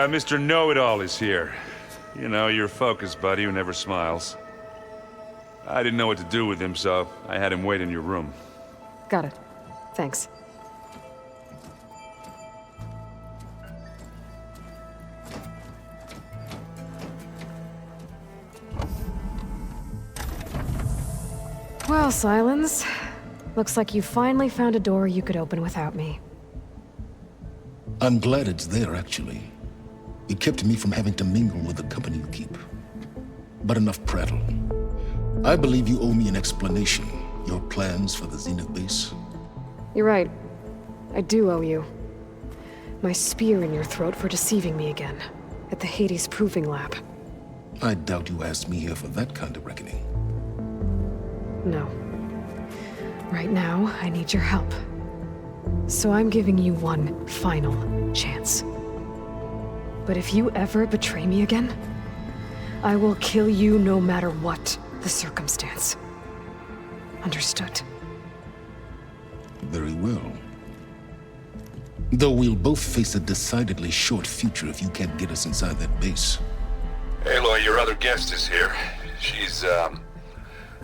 Mr. Know-It-All is here. You know, your focus buddy who never smiles. I didn't know what to do with him, so I had him wait in your room. Got it. Thanks. Well, Silence. Looks like you finally found a door you could open without me. I'm glad it's there, actually. It kept me from having to mingle with the company you keep. But enough prattle. I believe you owe me an explanation. Your plans for the Zenith base? You're right. I do owe you. My spear in your throat for deceiving me again. At the Hades Proving Lab. I doubt you asked me here for that kind of reckoning. No. Right now, I need your help. So I'm giving you one final chance. But if you ever betray me again, I will kill you no matter what the circumstance. Understood? Very well. Though we'll both face a decidedly short future if you can't get us inside that base. Aloy, your other guest is here. She's,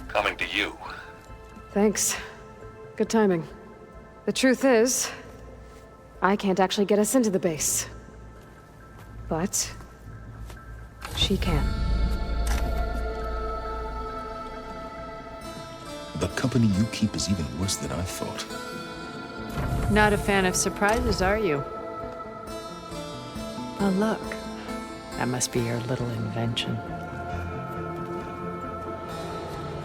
coming to you. Thanks. Good timing. The truth is, I can't actually get us into the base. But she can. The company you keep is even worse than I thought. Not a fan of surprises, are you? Oh, look. That must be your little invention.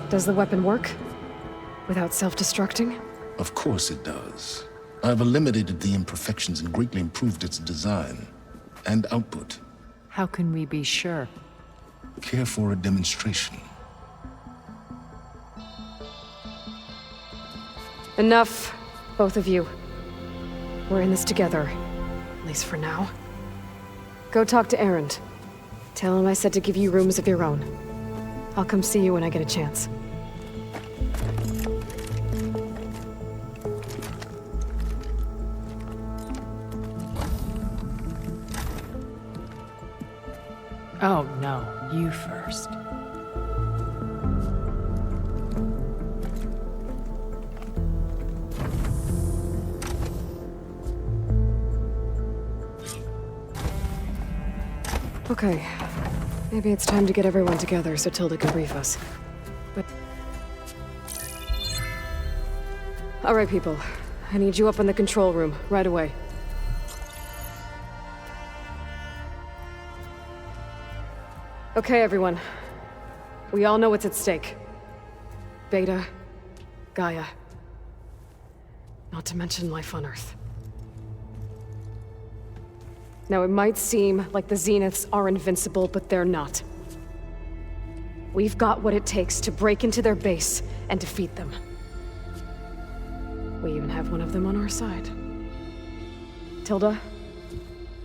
Does the weapon work? Without self-destructing? Of course it does. I've eliminated the imperfections and greatly improved its design and output. How can we be sure? Care for a demonstration? Enough, both of you. We're in this together, at least for now. Go talk to Erend. Tell him I said to give you rooms of your own. I'll come see you when I get a chance. Oh, no. You first. Okay. Maybe it's time to get everyone together so Tilda can brief us. But... All right, people. I need you up in the control room, right away. Okay, everyone. We all know what's at stake. Beta, Gaia. Not to mention life on Earth. Now, it might seem like the Zeniths are invincible, but they're not. We've got what it takes to break into their base and defeat them. We even have one of them on our side. Tilda,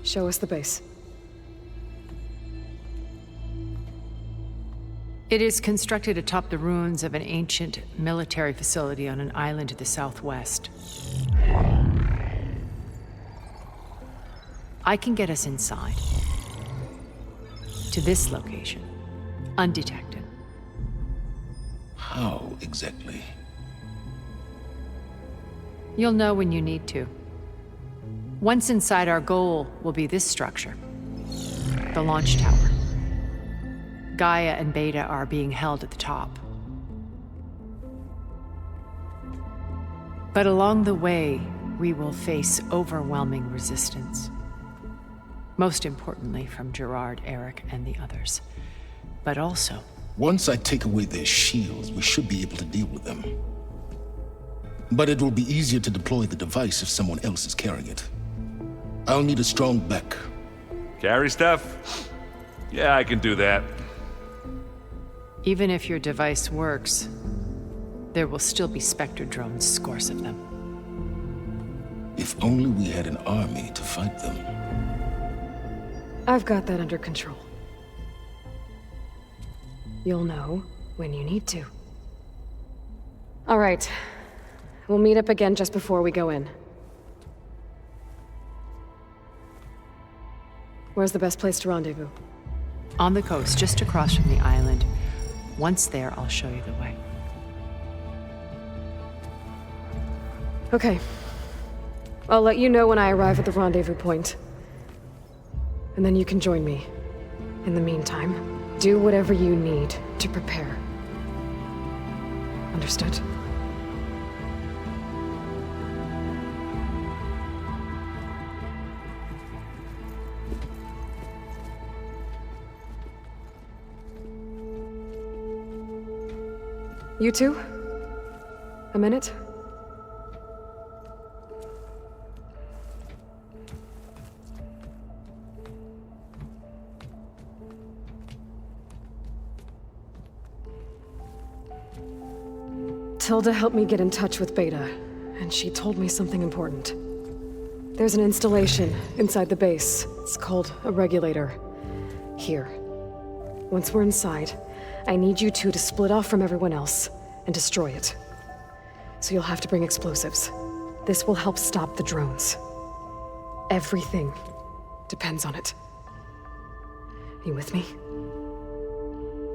show us the base. It is constructed atop the ruins of an ancient military facility on an island to the southwest. I can get us inside. To this location. Undetected. How exactly? You'll know when you need to. Once inside, our goal will be this structure. The launch tower. Gaia and Beta are being held at the top. But along the way, we will face overwhelming resistance. Most importantly from Gerard, Eric, and the others. But also... Once I take away their shields, we should be able to deal with them. But it will be easier to deploy the device if someone else is carrying it. I'll need a strong back. Carry stuff? Yeah, I can do that. Even if your device works, there will still be Spectre drones, scores of them. If only we had an army to fight them. I've got that under control. You'll know when you need to. All right. We'll meet up again just before we go in. Where's the best place to rendezvous? On the coast, just across from the island. Once there, I'll show you the way. Okay. I'll let you know when I arrive at the rendezvous point. And then you can join me. In the meantime, do whatever you need to prepare. Understood? You two? A minute? Tilda helped me get in touch with Beta, and she told me something important. There's an installation inside the base. It's called a regulator. Here. Once we're inside, I need you two to split off from everyone else and destroy it. So you'll have to bring explosives. This will help stop the drones. Everything depends on it. You with me?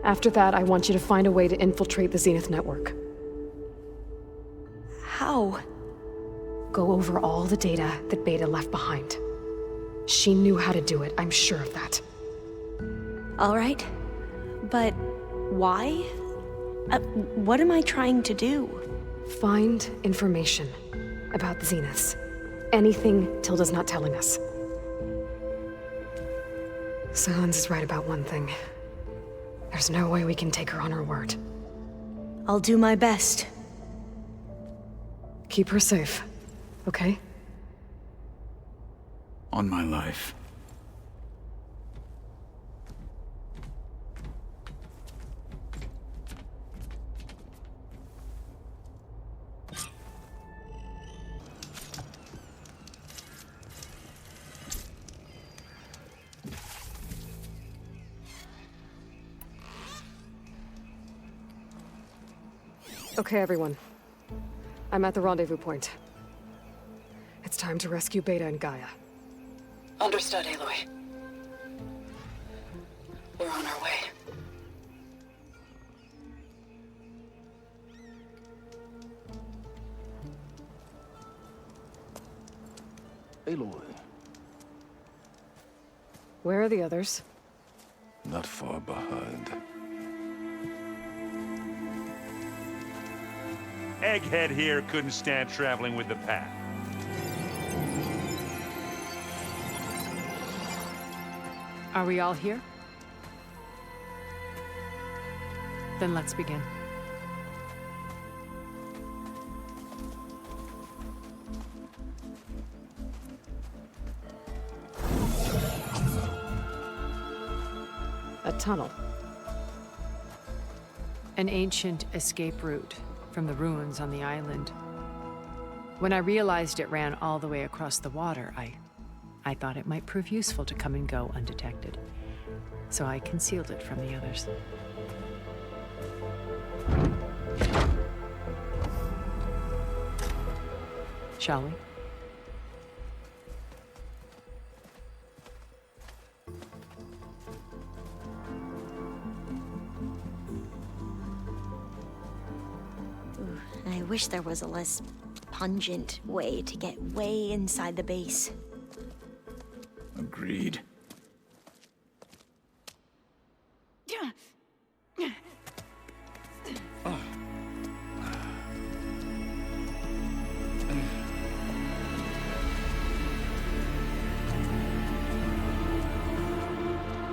After that, I want you to find a way to infiltrate the Zenith network. How? Go over all the data that Beta left behind. She knew how to do it, I'm sure of that. All right. But why? What am I trying to do? Find information about the Zeniths. Anything Tilda's not telling us. Silence is right about one thing. There's no way we can take her on her word. I'll do my best. Keep her safe, okay? On my life. Okay, everyone. I'm at the rendezvous point. It's time to rescue Beta and Gaia. Understood, Aloy. We're on our way. Aloy, Where are the others? not far behind. Egghead here couldn't stand traveling with the pack. Are we all here? Then let's begin. A tunnel. An ancient escape route from the ruins on the island. When I realized it ran all the way across the water, I thought it might prove useful to come and go undetected. So I concealed it from the others. Shall we? I wish there was a less pungent way to get way inside the base. Agreed.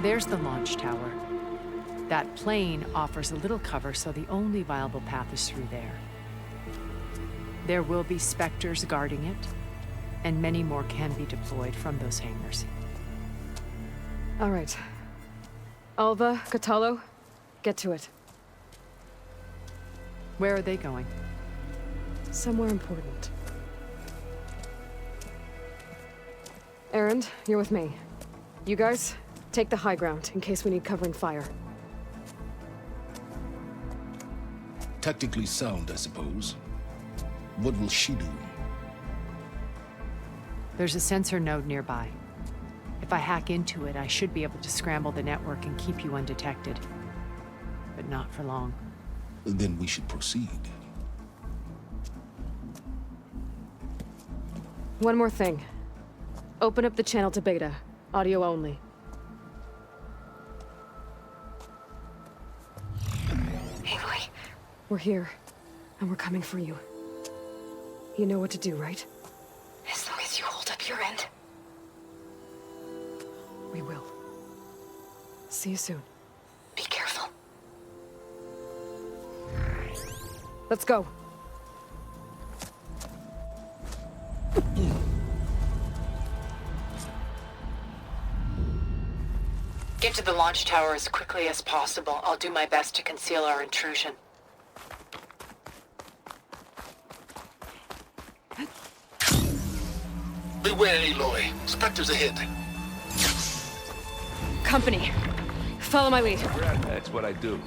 There's the launch tower. That plane offers a little cover, so the only viable path is through there. There will be Spectres guarding it, and many more can be deployed from those hangars. All right. Alva, Catalo, get to it. Where are they going? Somewhere important. Erend, you're with me. You guys, take the high ground in case we need covering fire. Tactically sound, I suppose. What will she do? There's a sensor node nearby. If I hack into it, I should be able to scramble the network and keep you undetected. But not for long. Then we should proceed. One more thing. Open up the channel to beta. Audio only. Aloy, We're here, and we're coming for you. You know what to do, right? as long as you hold up your end. We will. See you soon. Be careful. Let's go. Get to the launch tower as quickly as possible. I'll do my best to conceal our intrusion. Beware, Aloy. Spectres ahead. Company. Follow my lead. That's what I do.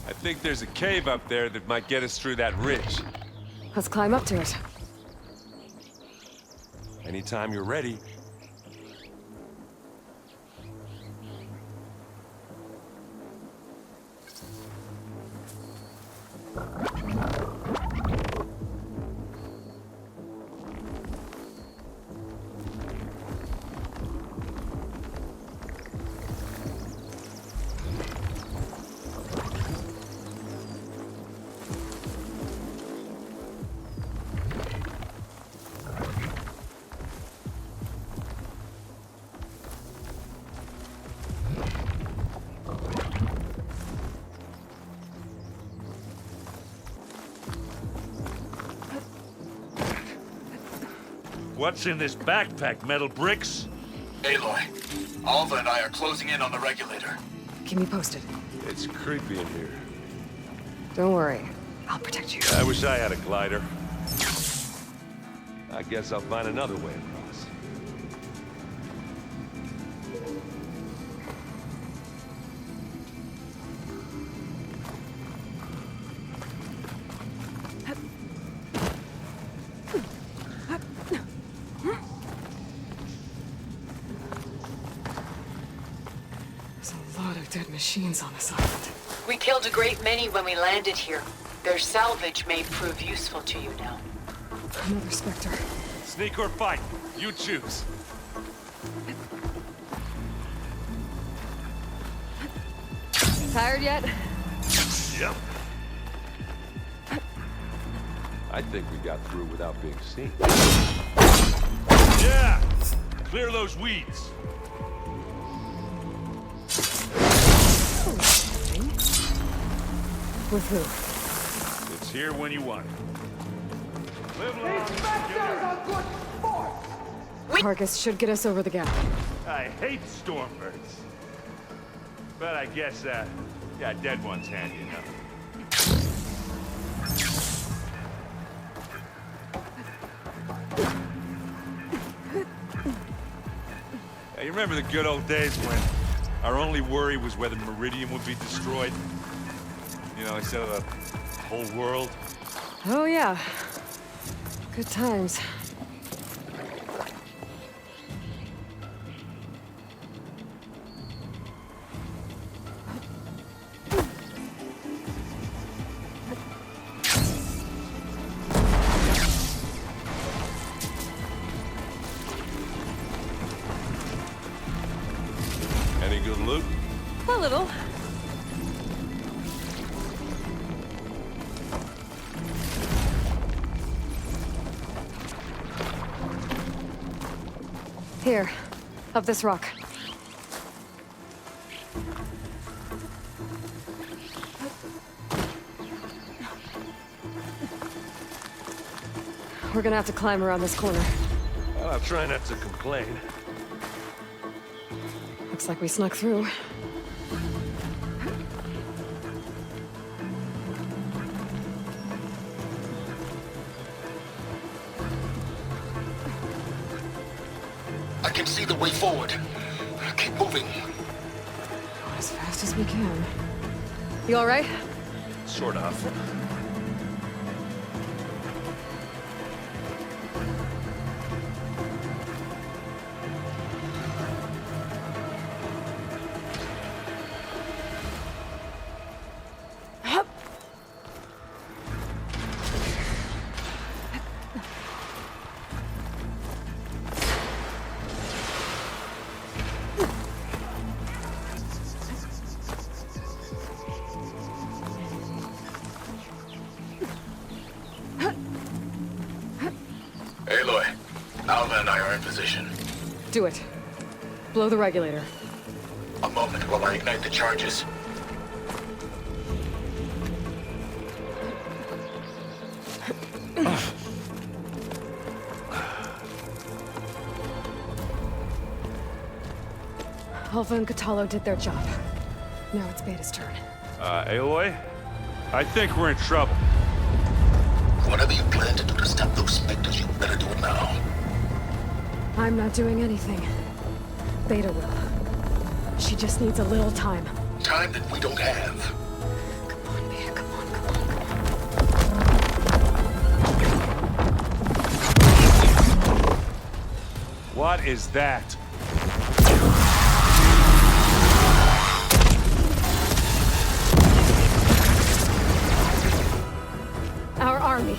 I think there's a cave up there that might get us through that ridge. Let's climb up to it. Anytime you're ready. What's in this backpack, metal bricks? Aloy, Alva and I are closing in on the regulator. Keep me posted. It's creepy in here. Don't worry. I'll protect you. I wish I had a glider. I guess I'll find another way across. There's a lot of dead machines on this island. We killed a great many when we landed here. Their salvage may prove useful to you now. Another Spectre. Sneak or fight, you choose. Tired yet? Yep. I think we got through without being seen. Yeah! Clear those weeds. With who? It's here when you want it. Live long. Carcass should get us over the gap. I hate stormbirds. But I guess, yeah, dead one's handy enough. Hey, you remember the good old days when our only worry was whether Meridian would be destroyed? You know, instead of the whole world? Oh, yeah. Good times. Any good loot? A little. Here, up this rock. We're gonna have to climb around this corner. Well, I'll try not to complain. Looks like we snuck through. I can see the way forward. Keep moving. Go as fast as we can. You all right? Sort of. Aloy, Alva and I are in position. Do it. Blow the regulator. A moment while I ignite the charges. Alpha and Catalo did their job. Now it's Beta's turn. Aloy? I think we're in trouble. Whatever you plan to do to stop those specters, you better do it now. I'm not doing anything. Beta will. She just needs a little time. Time that we don't have. Come on, Beta, come on, come on. What is that? Our army.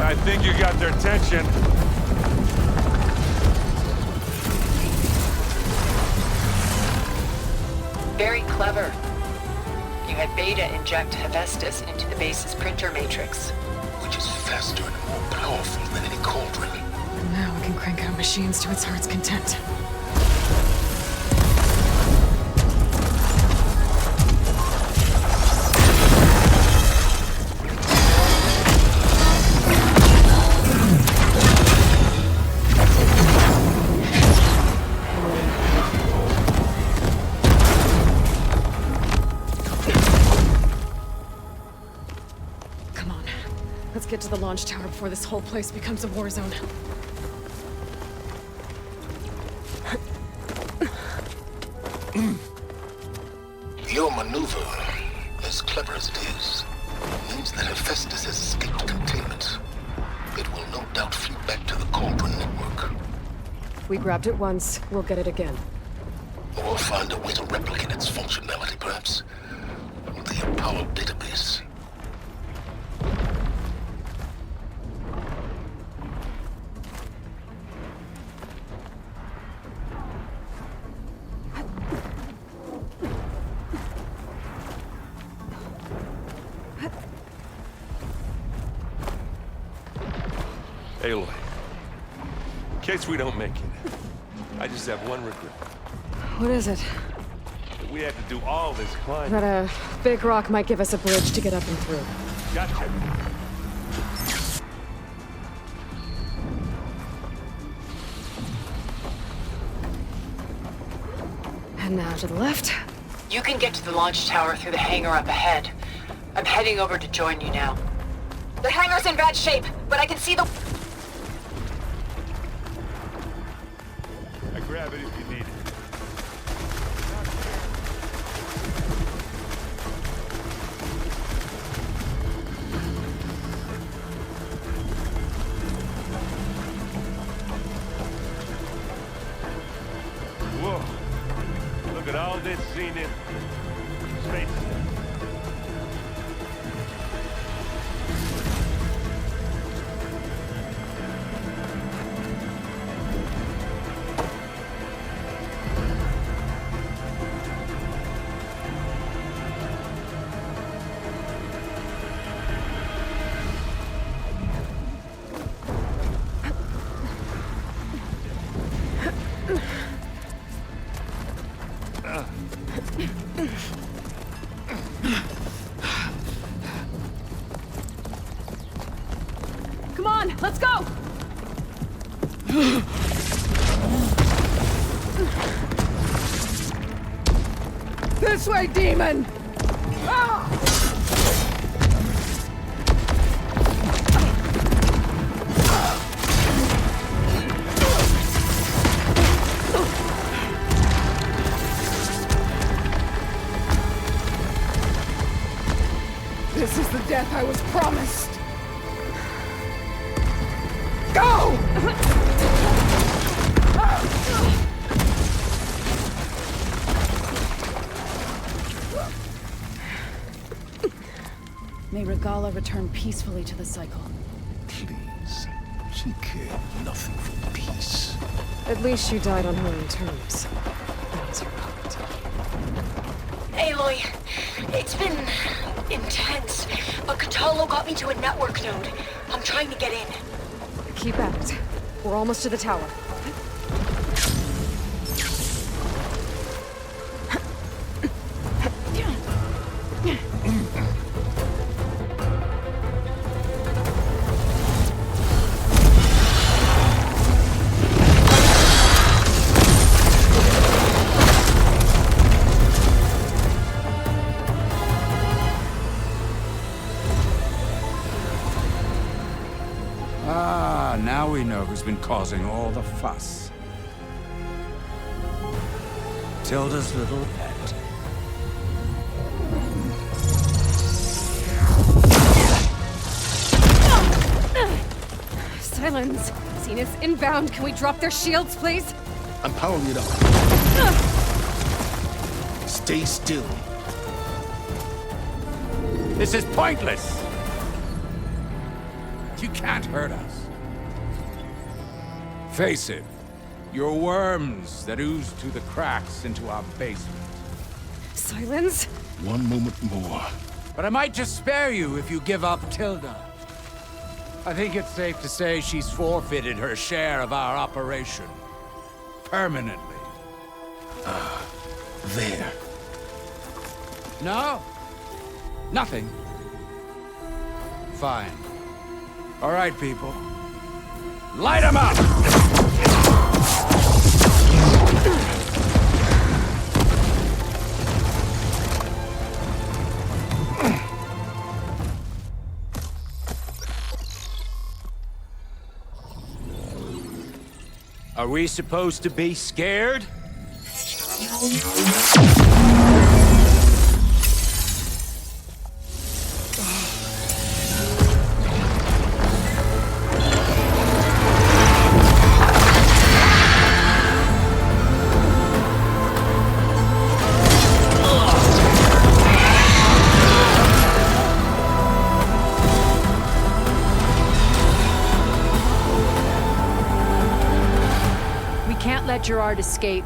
I think you got their attention. Very clever. You had Beta inject Hephaestus into the base's printer matrix. Which is faster and more powerful than any cauldron. And now we can crank out machines to its heart's content. Come on. Let's get to the launch tower before this whole place becomes a war zone. Your maneuver, as clever as it is, means that Hephaestus has escaped containment. It will no doubt flee back to the Cauldron network. We grabbed it once, we'll get it again. Or find a way to replicate its functionality, perhaps. With the Apollo database. Aloy, in case we don't make it, I just have one regret. What is it? That we had to do all this climbing. That a big rock might give us a bridge to get up and through. Gotcha. And now to the left. You can get to the launch tower through the hangar up ahead. I'm heading over to join you now. The hangar's in bad shape, but I can see the... I grab it if you need it. Whoa. Look at all this scenic space. Let's go! This way, demon! This is the death I was promised. Go! May Regala return peacefully to the cycle. Please. She cared nothing for peace. At least she died on her own terms. That was her fault. Aloy, it's been intense, but Katalo got me to a network node. I'm trying to get in. Keep at it. We're almost to the tower. Now we know who's been causing all the fuss. Tilda's little pet. Silence! Zenith's inbound. Can we drop their shields, please? I'm powering it up. Stay still. This is pointless! You can't hurt us. Face it, you're worms that ooze through the cracks into our basement. Silence? One moment more. But I might just spare you if you give up Tilda. I think it's safe to say she's forfeited her share of our operation. Permanently. There. No? Nothing? Fine. All right, people. Light 'em up! Are we supposed to be scared? Let Gerard escape.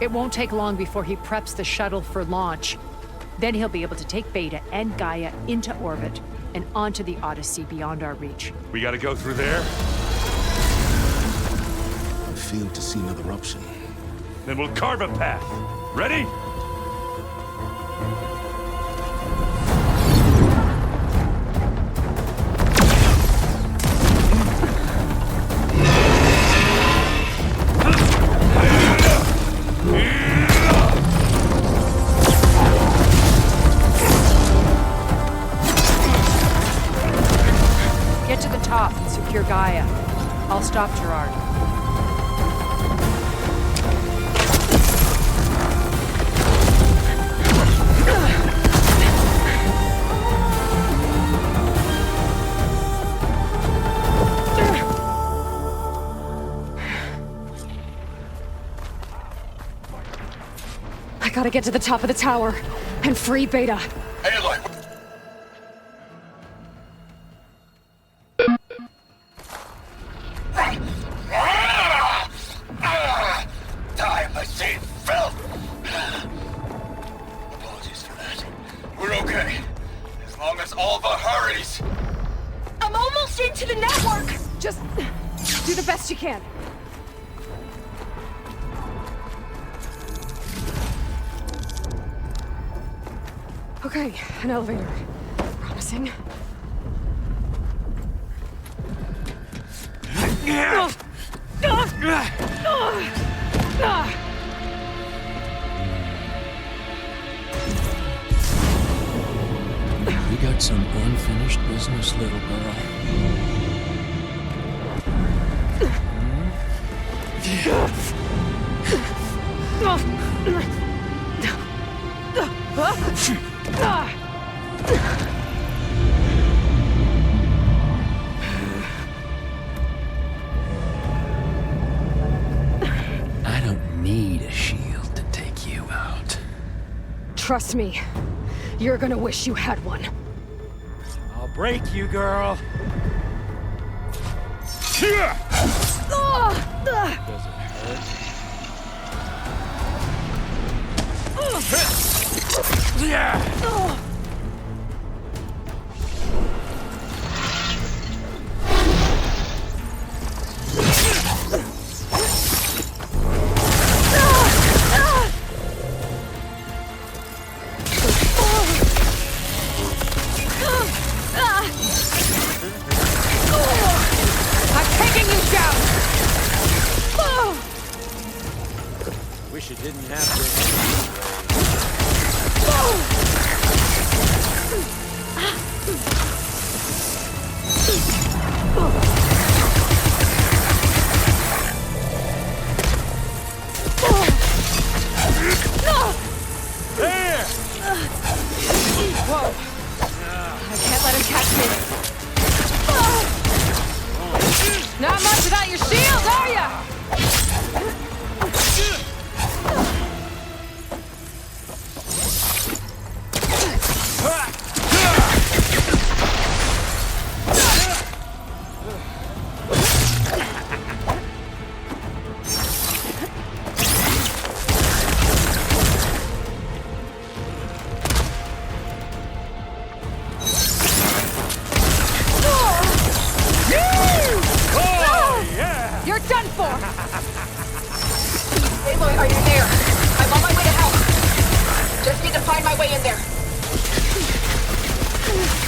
It won't take long before he preps the shuttle for launch. Then he'll be able to take Beta and Gaia into orbit and onto the Odyssey beyond our reach. We gotta go through there? I failed to see another option. Then we'll carve a path. Ready? Get to the top and secure Gaia. I'll stop Gerard. I gotta get to the top of the tower and free Beta. Aloy! Time I seen filth! Apologies for that. We're okay. As long as Alva hurries. I'm almost into the network! Just do the best you can. Okay, an elevator. Promising. We got some unfinished business, little girl. I don't need a shield to take you out. Trust me, you're gonna wish you had one. I'll break you, girl. Does it hurt? Wish it didn't have Whoa! I can't let him catch me. Not much without your shield, are ya? You're done for! Aloy, are you there? I'm on my way to help. Just need to find my way in there.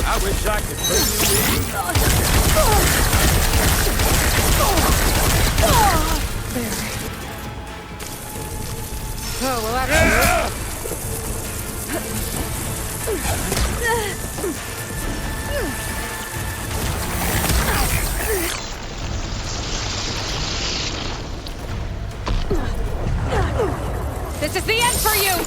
I wish I could bring you in. There. Oh, well that's This is the end for you!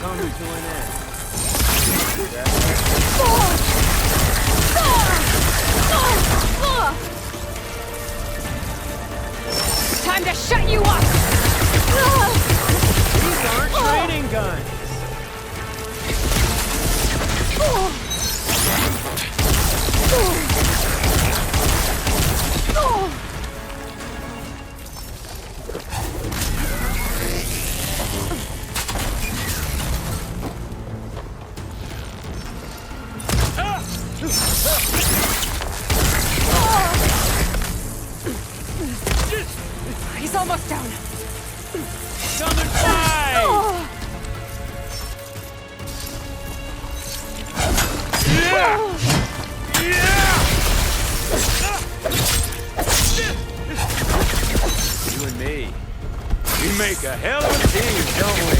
Come to an end. Time to shut you up! These aren't training guns. He's almost down. Come and fight! You and me, we make a hell of a team, don't we?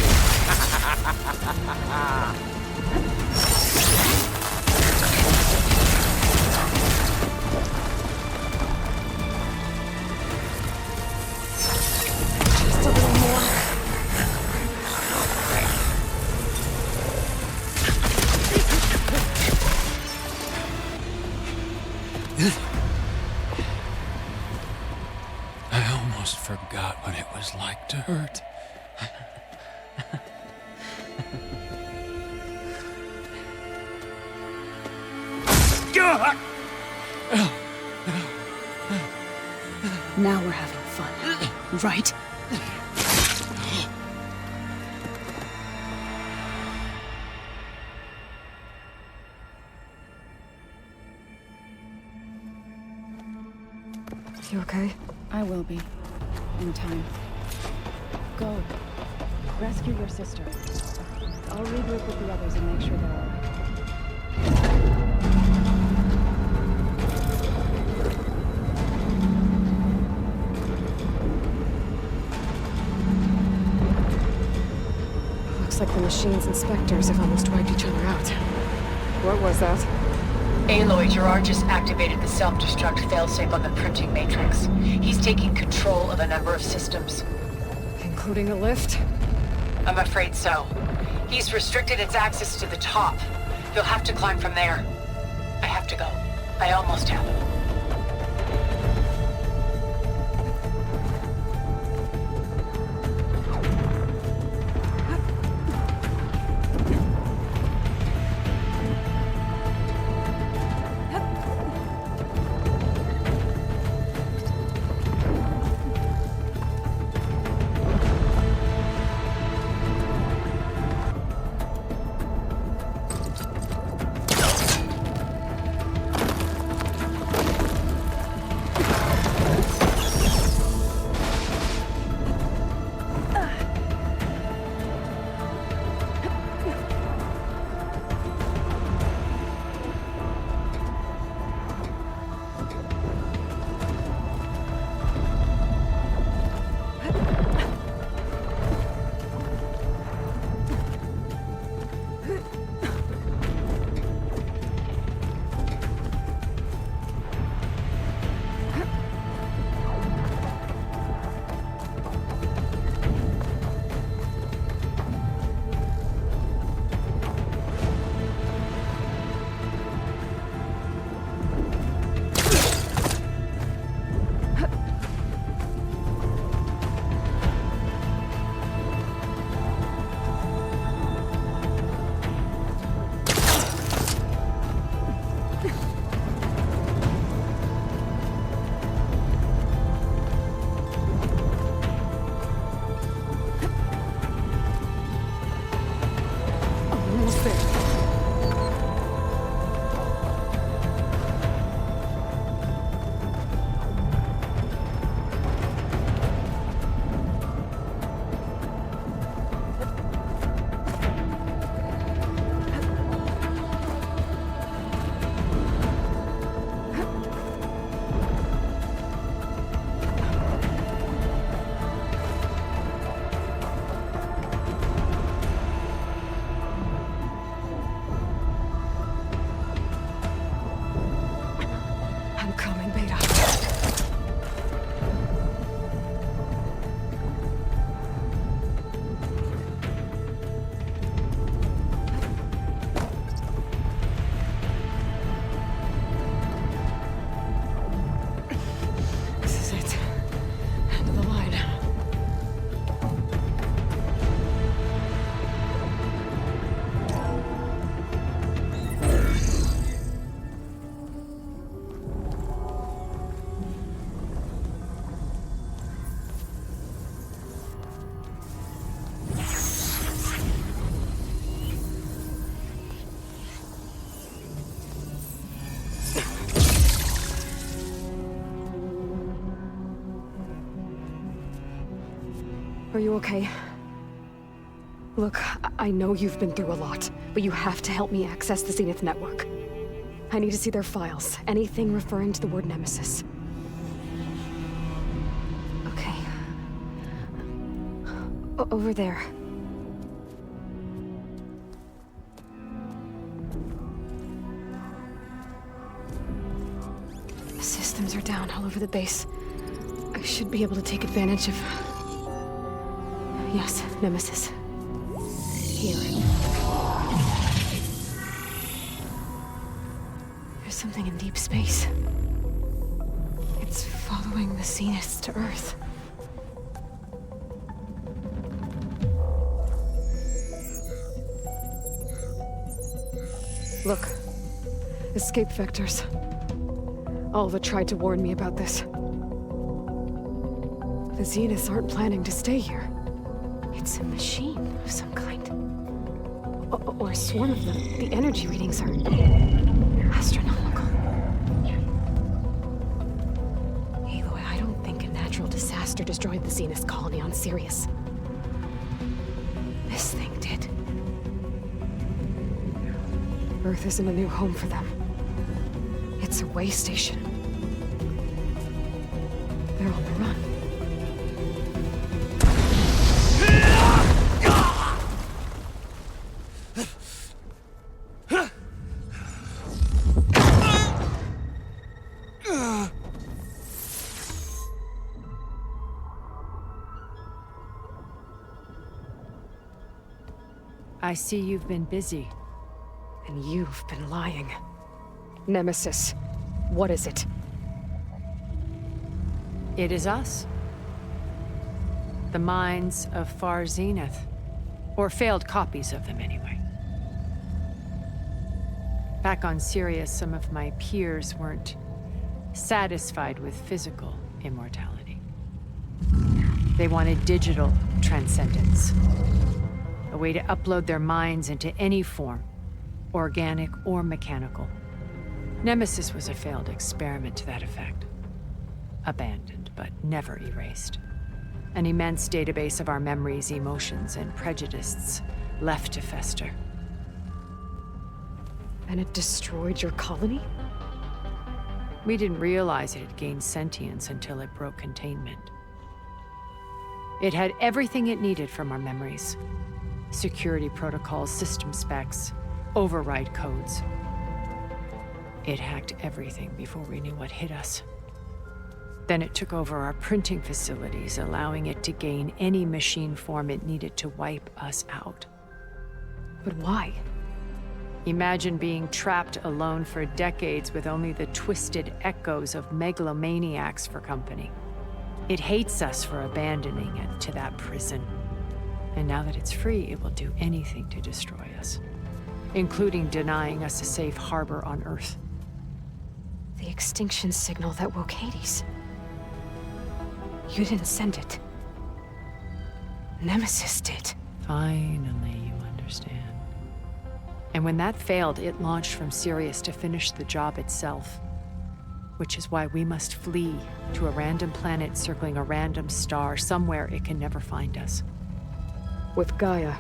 Just a little more. I almost forgot what it was like to hurt. Now we're having fun, right? You okay? I will be. In time. Go. Rescue your sister. I'll regroup with the others and make sure they're all right. Looks like the machine's inspectors have almost wiped each other out. What was that? Aloy, Gerard just activated the self-destruct failsafe on the printing matrix. He's taking control of a number of systems. Including a lift? I'm afraid so. He's restricted its access to the top. You'll have to climb from there. I have to go. I almost have. Are you okay? Look, I know you've been through a lot, but you have to help me access the Zenith network. I need to see their files, anything referring to the word Nemesis. Okay. Over there. The systems are down all over the base. I should be able to take advantage of... Yes, Nemesis. Here. There's something in deep space. It's following the Zeniths to Earth. Look. Escape vectors. Alva tried to warn me about this. The Zeniths aren't planning to stay here. It's a machine of some kind. Or a swarm of them. The energy readings are astronomical. Aloy, Spectre destroyed the Zenith colony on Sirius. This thing did. Earth isn't a new home for them. It's a way station. They're on the run. I see you've been busy. And you've been lying. Nemesis, what is it? It is us. The minds of Far Zenith. Or failed copies of them, anyway. Back on Sirius, some of my peers weren't satisfied with physical immortality. They wanted digital transcendence. A way to upload their minds into any form, organic or mechanical. Nemesis was a failed experiment to that effect. Abandoned, but never erased. An immense database of our memories, emotions, and prejudices left to fester. And it destroyed your colony? We didn't realize it had gained sentience until it broke containment. It had everything it needed from our memories. Security protocols, system specs, override codes. It hacked everything before we knew what hit us. Then it took over our printing facilities, allowing it to gain any machine form it needed to wipe us out. But why? Imagine being trapped alone for decades with only the twisted echoes of megalomaniacs for company. It hates us for abandoning it to that prison. And now that it's free, it will do anything to destroy us, including denying us a safe harbor on Earth. The extinction signal that woke Hades. You didn't send it. Nemesis did. Finally, you understand. And when that failed, it launched from Sirius to finish the job itself. Which is why we must flee to a random planet circling a random star, somewhere it can never find us. With Gaia,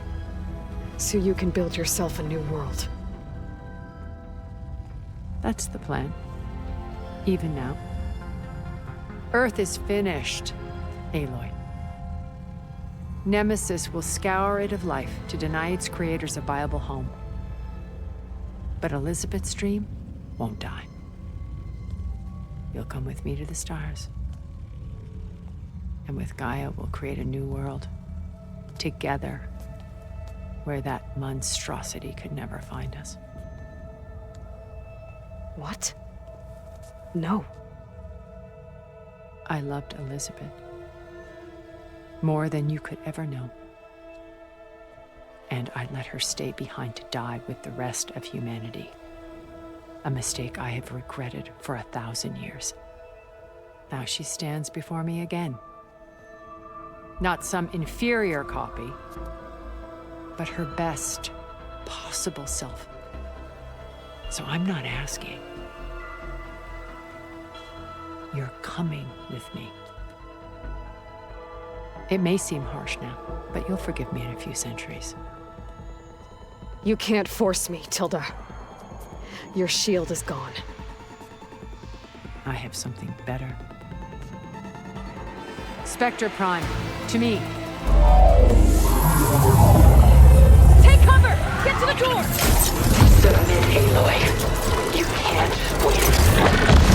so you can build yourself a new world. That's the plan. Even now. Earth is finished, Aloy. Nemesis will scour it of life to deny its creators a viable home. But Elizabeth's dream won't die. You'll come with me to the stars. And with Gaia, we'll create a new world. Together, where that monstrosity could never find us. What? No. I loved Elizabeth. More than you could ever know. And I let her stay behind to die with the rest of humanity. A mistake I have regretted for 1,000 years. Now she stands before me again. Not some inferior copy, but her best possible self. So I'm not asking. You're coming with me. It may seem harsh now, but you'll forgive me in a few centuries. You can't force me, Tilda. Your shield is gone. I have something better. Spectre Prime, to me. Take cover! Get to the door! Submit, Aloy. You can't win.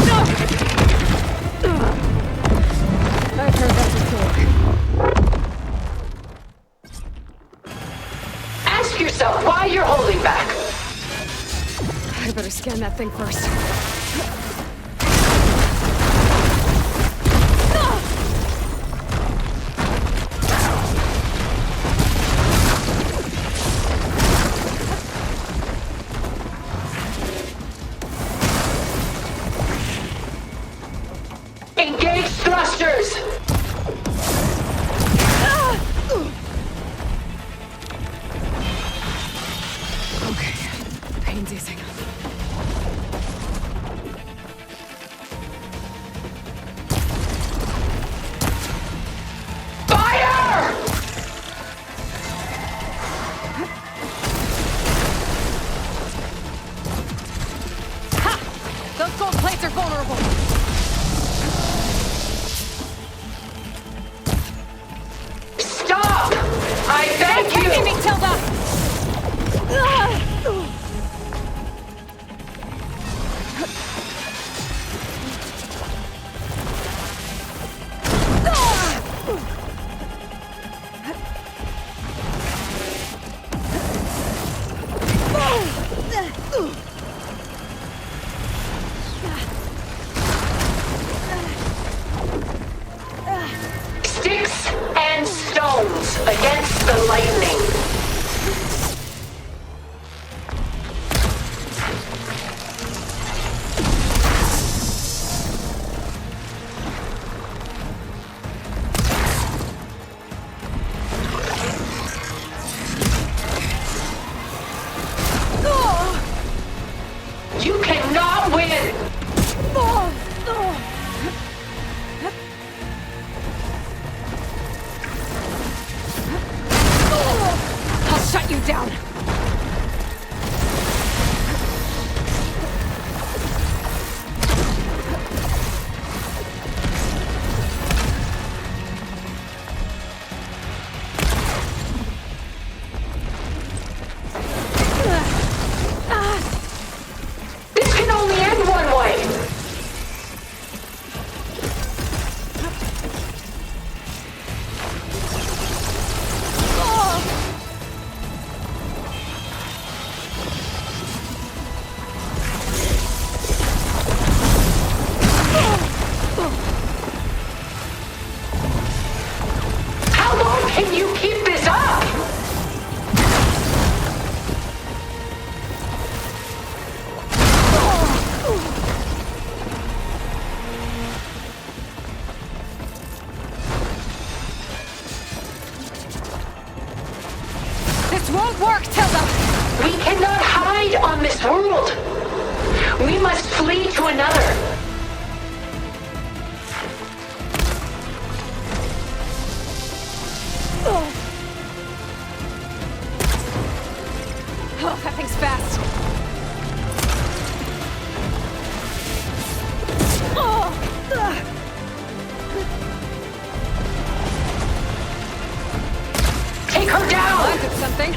No! I've heard that before. Ask yourself why you're holding back. I better scan that thing first. Engage thrusters! Okay, pain's easing. down! This can only end one way! How long can you keep this up? This won't work, Tilda! We cannot hide on this world. We must flee to another. Oh, that thing's fast. Take her down! I did something.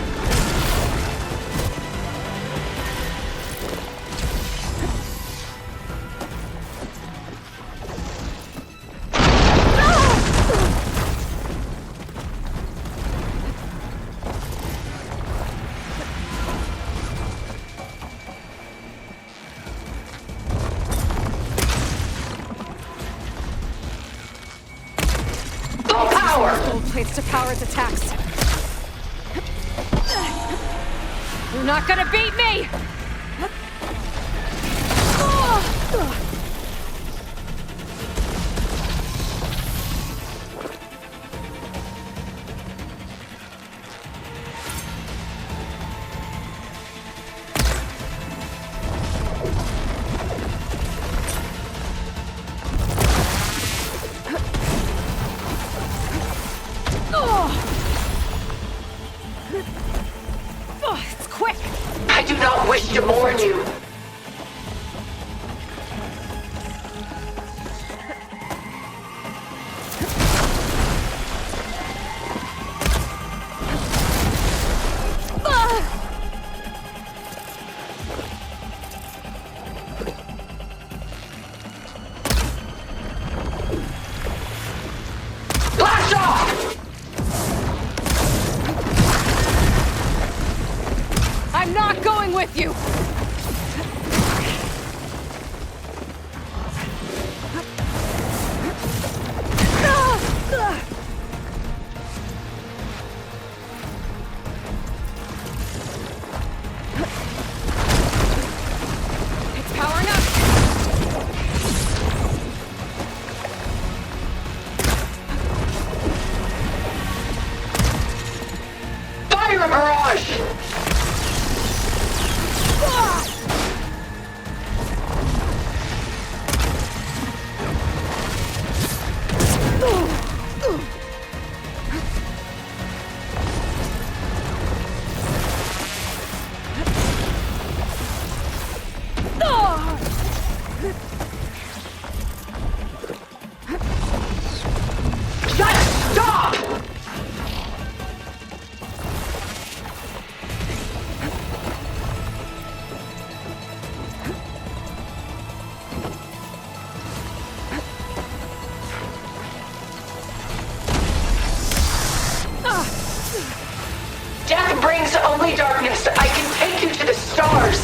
Full power! Gold plates to power its attacks. You're not gonna beat me! It's quick! I do not wish to mourn you. Blast off! I'm not going with you! It's powering up! Fire barrage! Just stop! Death brings only darkness. I can take you to the stars.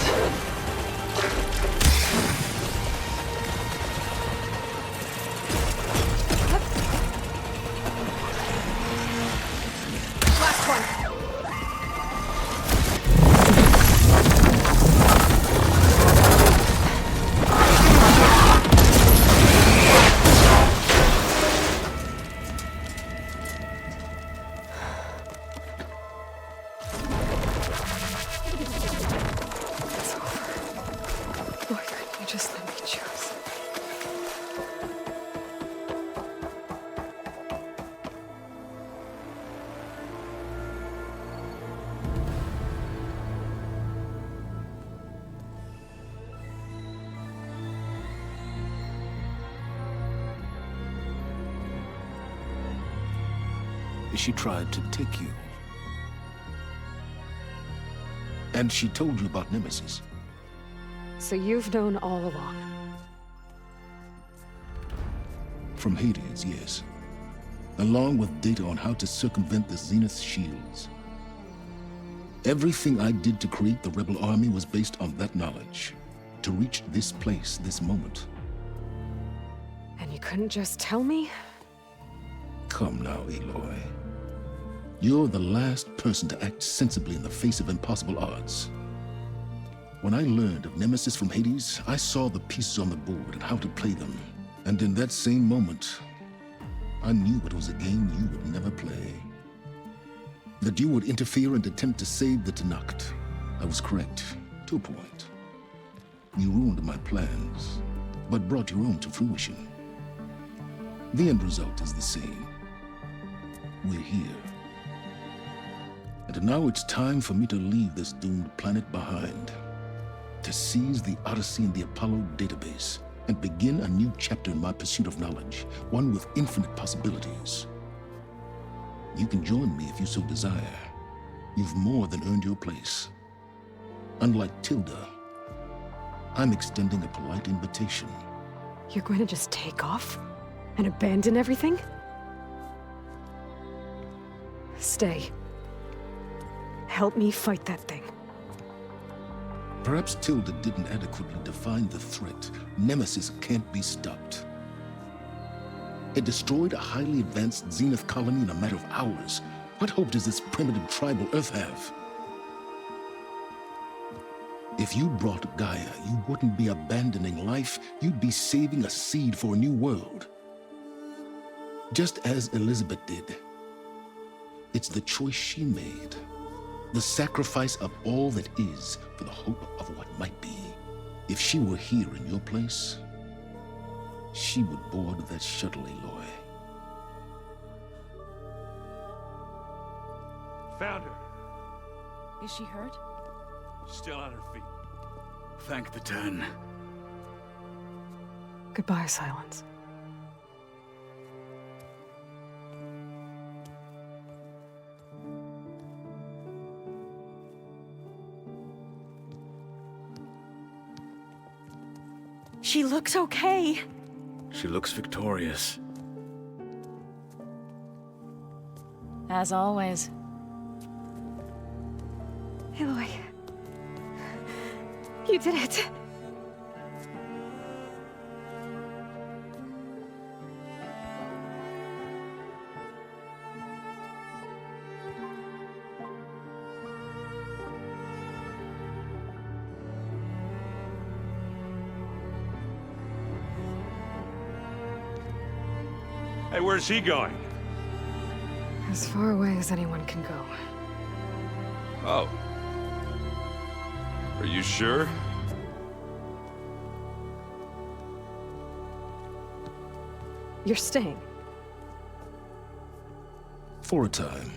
Last one! Why couldn't you just let me choose? she tried to take you. And she told you about Nemesis. So you've known all along. From Hades, yes. Along with data on how to circumvent the Zenith shields. Everything I did to create the Rebel Army was based on that knowledge. To reach this place, this moment. And you couldn't just tell me? Come now, Aloy. You're the last person to act sensibly in the face of impossible odds. When I learned of Nemesis from Hades, I saw the pieces on the board and how to play them. And in that same moment, I knew it was a game you would never play. That you would interfere and attempt to save the Tenakth. I was correct, to a point. You ruined my plans, but brought your own to fruition. The end result is the same. We're here. And now it's time for me to leave this doomed planet behind. To seize the Odyssey and the Apollo database, and begin a new chapter in my pursuit of knowledge, one with infinite possibilities. You can join me if you so desire. You've more than earned your place. Unlike Tilda, I'm extending a polite invitation. You're going to just take off? And abandon everything? Stay. Help me fight that thing. Perhaps Tilda didn't adequately define the threat. Nemesis can't be stopped. It destroyed a highly advanced Zenith colony in a matter of hours. What hope does this primitive tribal Earth have? If you brought Gaia, you wouldn't be abandoning life, you'd be saving a seed for a new world. Just as Elizabeth did. It's the choice she made. The sacrifice of all that is for the hope of what might be. If she were here in your place, she would board that shuttle, Aloy. Found her. Is she hurt? Still on her feet. Thank the Ten. Goodbye, Silence. She looks okay. She looks victorious. As always. Aloy. You did it. Hey, where's he going? As far away as anyone can go. Oh. Are you sure? You're staying. For a time.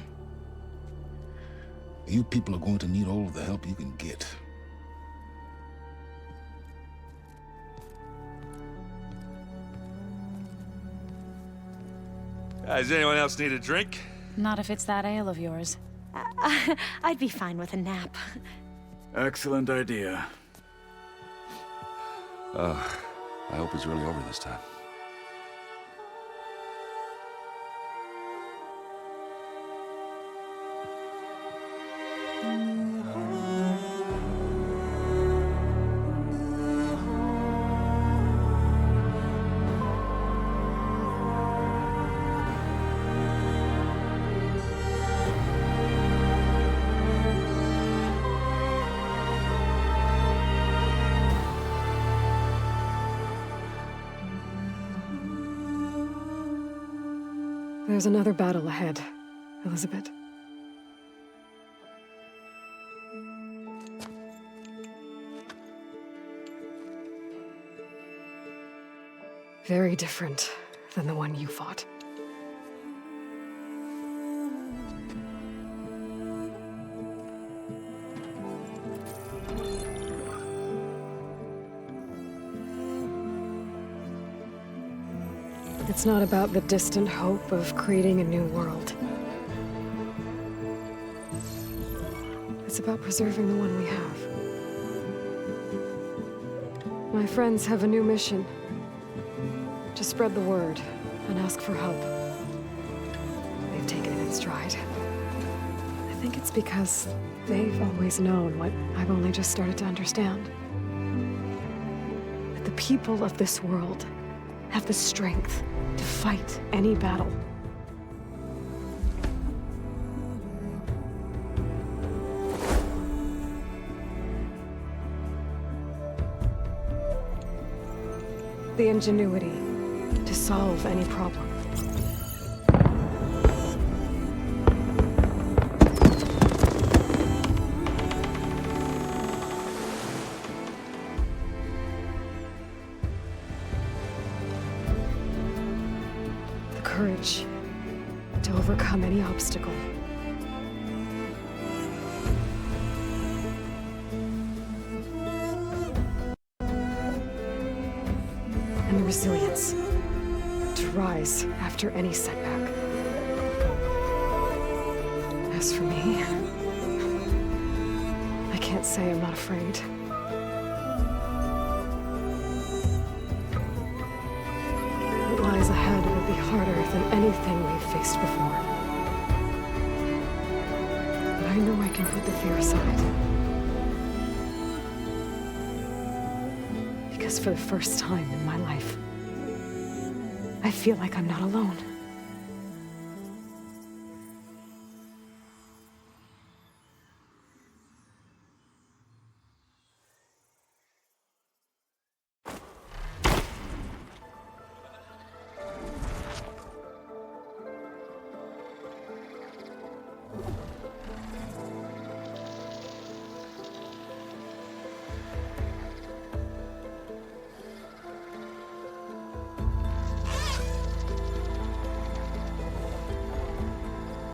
You people are going to need all of the help you can get. Does anyone else need a drink? Not if it's that ale of yours. I'd be fine with a nap. Excellent idea. I hope it's really over this time. There's another battle ahead, Elizabeth. Very different than the one you fought. It's not about the distant hope of creating a new world. It's about preserving the one we have. My friends have a new mission. To spread the word and ask for help. They've taken it in stride. I think it's because they've always known what I've only just started to understand. That the people of this world have the strength to fight any battle. The ingenuity to solve any problem. The courage to overcome any obstacle. And the resilience to rise after any setback. As for me, I can't say I'm not afraid. What lies ahead will be harder than anything we've faced before. But I know I can put the fear aside. Because for the first time in my life, I feel like I'm not alone.